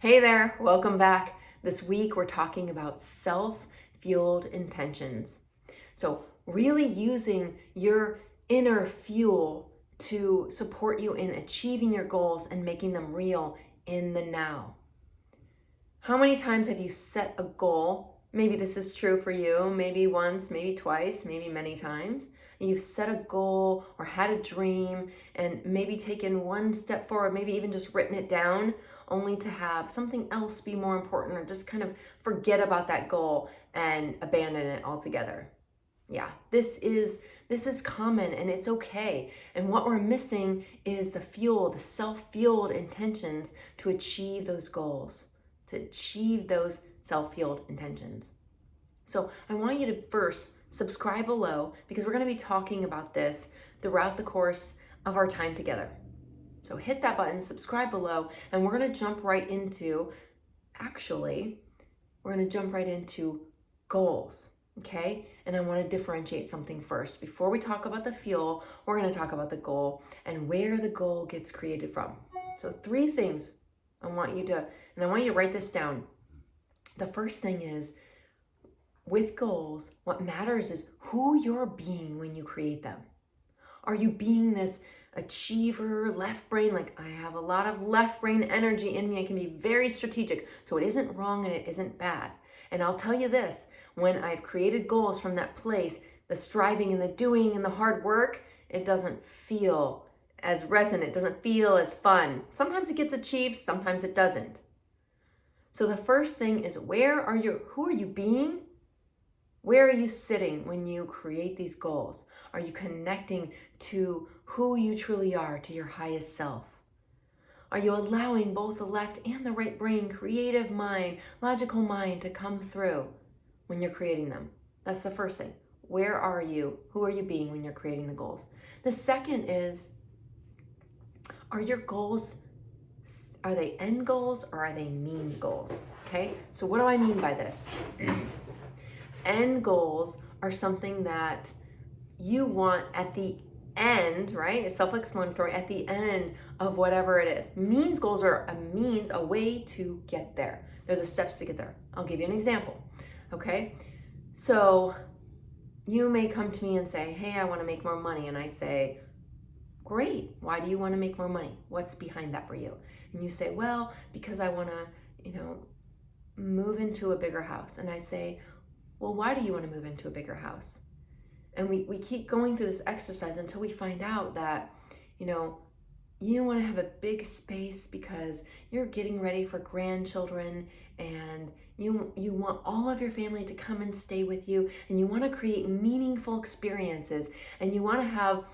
Hey there, welcome back. This week we're talking about self-fueled intentions. So really using your inner fuel to support you in achieving your goals and making them real in the now. How many times have you set a goal? Maybe this is true for you, maybe once, maybe twice, maybe many times. You've set a goal or had a dream and maybe taken one step forward, maybe even just written it down, only to have something else be more important or just kind of forget about that goal and abandon it altogether. Yeah, this is common and it's okay. And what we're missing is the fuel, the self-fueled intentions to achieve those goals, to achieve those self-fueled intentions. So I want you to first subscribe below because we're going to be talking about this throughout the course of our time together. So hit that button, subscribe below, and we're going to jump right into, goals. Okay, and I want to differentiate something first. Before we talk about the fuel, we're going to talk about the goal and where the goal gets created from. So 3 things I want you to write this down. The first thing is, with goals, what matters is who you're being when you create them. Are you being this achiever, left brain? Like, I have a lot of left brain energy in me. I can be very strategic. So it isn't wrong and it isn't bad. And I'll tell you this, when I've created goals from that place, the striving and the doing and the hard work, it doesn't feel as resonant, it doesn't feel as fun. Sometimes it gets achieved, sometimes it doesn't. So the first thing is, who are you being? Where are you sitting when you create these goals? Are you connecting to who you truly are, to your highest self? Are you allowing both the left and the right brain, creative mind, logical mind to come through when you're creating them? That's the first thing. Where are you? Who are you being when you're creating the goals? The second is, are your goals, are they end goals or are they means goals? Okay, so what do I mean by this? End goals are something that you want at the end, right? It's self-explanatory, at the end of whatever it is. Means goals are a way to get there. They're the steps to get there. I'll give you an example, okay? So you may come to me and say, hey, I want to make more money. And I say, great. Why do you want to make more money? What's behind that for you? And you say, well, because I want to, move into a bigger house. And I say, well, why do you want to move into a bigger house? And we keep going through this exercise until we find out that, you want to have a big space because you're getting ready for grandchildren and you want all of your family to come and stay with you, and you want to create meaningful experiences, and you want to have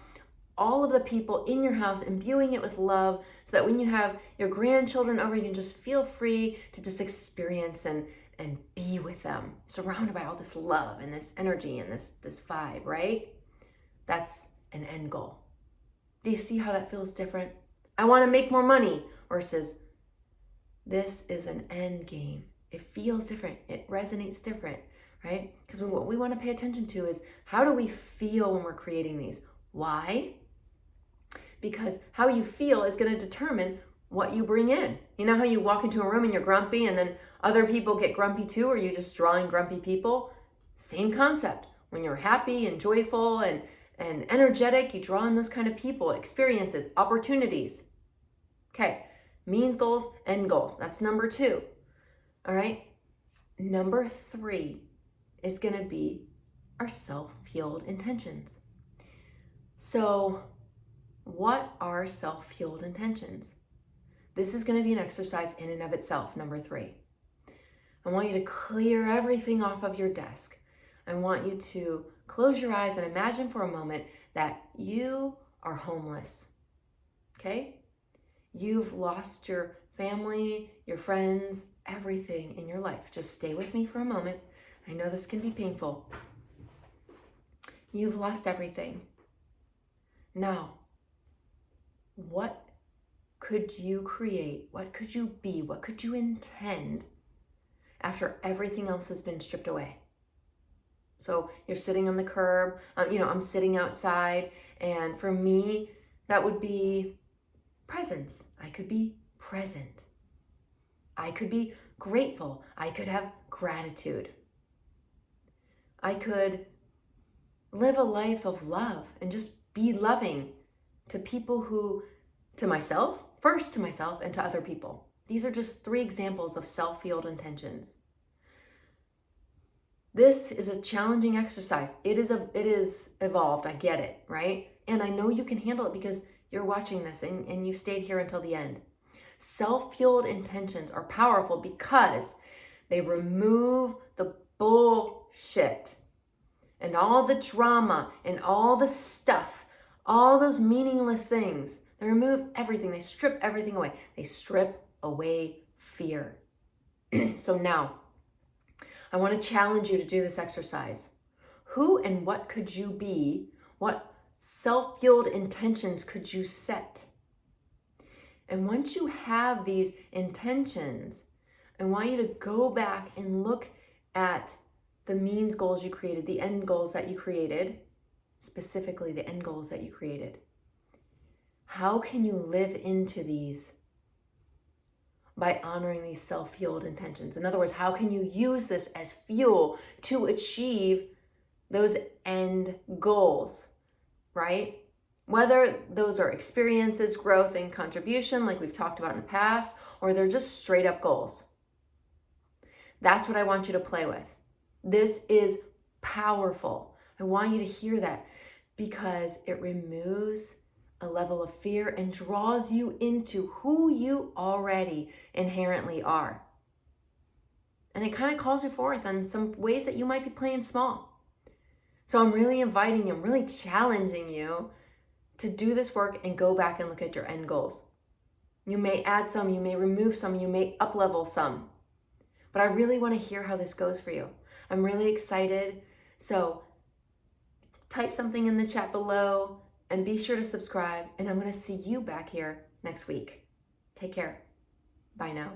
all of the people in your house imbuing it with love so that when you have your grandchildren over, you can just feel free to just experience and be with them, surrounded by all this love and this energy and this vibe, right? That's an end goal. Do you see how that feels different? I want to make more money versus this is an end game. It feels different. It resonates different, right? Because what we want to pay attention to is, how do we feel when we're creating these? Why? Because how you feel is going to determine what you bring in. You know how you walk into a room and you're grumpy and then other people get grumpy too, or you just draw in grumpy people? Same concept. When you're happy and joyful and energetic, you draw in those kind of people, experiences, opportunities. Okay, means goals, end goals. That's number 2. All right. Number 3 is going to be our self-fueled intentions. So what are self-fueled intentions? This is going to be an exercise in and of itself, number 3. I want you to clear everything off of your desk. I want you to close your eyes and imagine for a moment that you are homeless, okay? You've lost your family, your friends, everything in your life. Just stay with me for a moment. I know this can be painful. You've lost everything. Now, what could you create? What could you be? What could you intend after everything else has been stripped away? So you're sitting on the curb, I'm sitting outside, and for me, that would be presence. I could be present. I could be grateful. I could have gratitude. I could live a life of love and just be loving to people to myself, first to myself, and to other people. These are just 3 examples of self-fueled intentions. This is a challenging exercise. It is evolved. I get it, right? And I know you can handle it because you're watching this and you stayed here until the end. Self-fueled intentions are powerful because they remove the bullshit and all the drama and all the stuff, all those meaningless things. They remove everything. They strip everything away. They strip away fear. So now, I want to challenge you to do this exercise. Who and what could you be? What self-fueled intentions could you set? And once you have these intentions, I want you to go back and look at the means goals you created, the end goals that you created, specifically the end goals that you created. How can you live into these by honoring these self-fueled intentions? In other words, how can you use this as fuel to achieve those end goals, right? Whether those are experiences, growth, and contribution, like we've talked about in the past, or they're just straight up goals. That's what I want you to play with. This is powerful. I want you to hear that because it removes a level of fear and draws you into who you already inherently are. And it kind of calls you forth on some ways that you might be playing small. So I'm really inviting you, I'm really challenging you to do this work and go back and look at your end goals. You may add some, you may remove some, you may up-level some. But I really want to hear how this goes for you. I'm really excited. So type something in the chat below and be sure to subscribe. And I'm going to see you back here next week. Take care. Bye now.